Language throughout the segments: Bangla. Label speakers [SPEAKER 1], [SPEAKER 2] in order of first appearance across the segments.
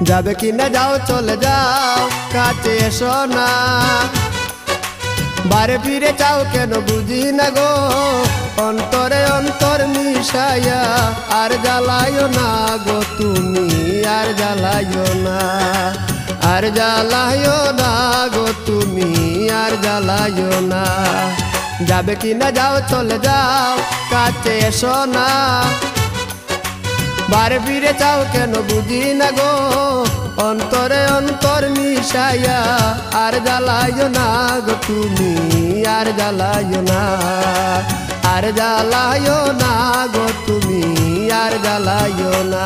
[SPEAKER 1] যাবে কি না যাও চলে যাও কাছে এসো না, বারে ফিরে চাও কেন বুঝি না গো, অন্তরে অন্তর মিশাইয়া আর জ্বালাইও না গো তুমি, আর জ্বালাইও না, আর জ্বালাইও না গো তুমি, আর জ্বালাইও না। যাবে কি না যাও চলে যাও কাছে এসো না, বারে ফিরে চাও কেন বুঝি না গো, অন্তরে অন্তর মিশাইয়া আর জ্বালাইও না গো তুমি, আর জ্বালাইও না, আর জ্বালাইও না গো তুমি, আর জ্বালাইও না।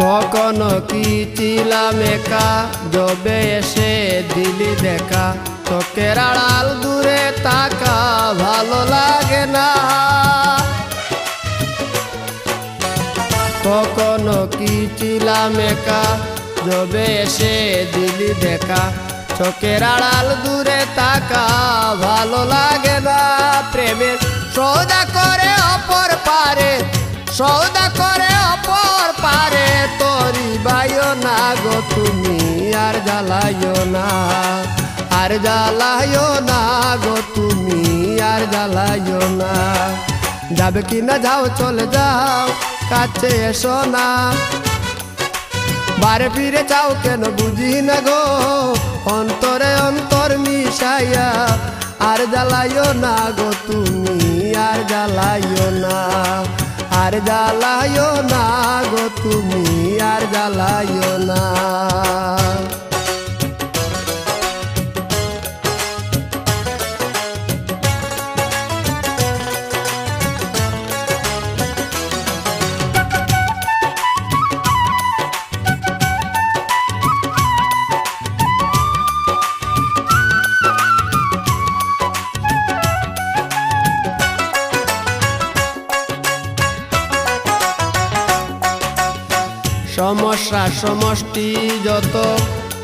[SPEAKER 1] কখনো কি ছিলাম একা, যবে এসে দিলি দেখা, চোখের আড়াল দূরে তাকা ভালো লাগে না। কখনো কি ছিলাম একা, যবে এসে দিলি দেখা, চোখের আড়াল দূরে তাকা ভালো লাগে না। প্রেমের সৌদা করে অপর পারে, সৌদা করে অপর পারে, তোরি বাইও না গো তুমি, আর জ্বালাইও না, আর জ্বালাইও না গো তুমি, আর জ্বালাইও না। যাবে কি না যাও চলে যাও কাছে এসো না, বারে ফিরে চাও কেন বুঝি না গো, অন্তরে অন্তর মিশাইয়া আর জ্বালাইও না গো তুমি, আর জ্বালাইও না, আর জ্বালাইও না গো তুমি, আর জ্বালাইও না। সমস্যা সমষ্টি যত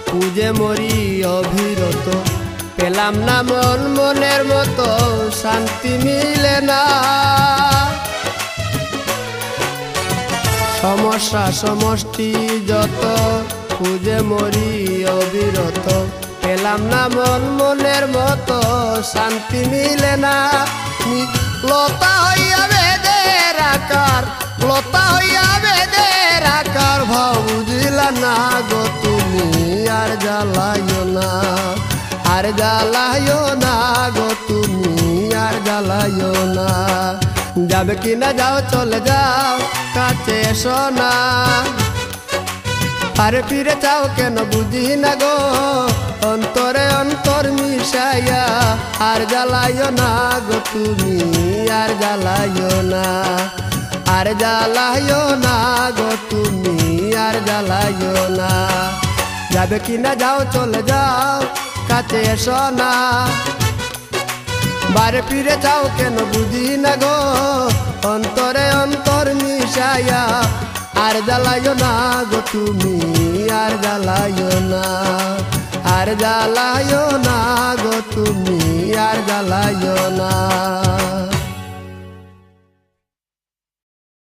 [SPEAKER 1] খুঁজে মরি অবিরত, পেলাম না মন মনের মতো শান্তি মিলে না। সমস্যা সমষ্টি যত খুঁজে মরি অবিরত, পেলাম না মন মনের মতো শান্তি মিলে না। লতা হইয়া বেদে রাখার, লতা হইয়া বেদে রাখার ভাব বুঝিলা না গো তুমি, আর জ্বালাইও না, আর জ্বালাইও না গো তুমি, আর জ্বালাইও না। যাবে কি না যাও চলে যাও কাছে এসো না, আর ফিরে চাও কেন বুঝি না গো, অন্তরে অন্তর মিশাইয়া আর জ্বালাইও না গো তুমি, আর জ্বালাইও না, আর জ্বালাইও না গো তুমি, আর জ্বালাইও না। যাবে কি না যাও চলে যাও কাছে এসো না, বারে ফিরে যাও কেন বুঝি না গো, অন্তরে অন্তর মিশাইয়া আর জ্বালাইও না গো তুমি, আর জ্বালাইও না, আর জ্বালাইও না গো তুমি, আর জ্বালাইও না।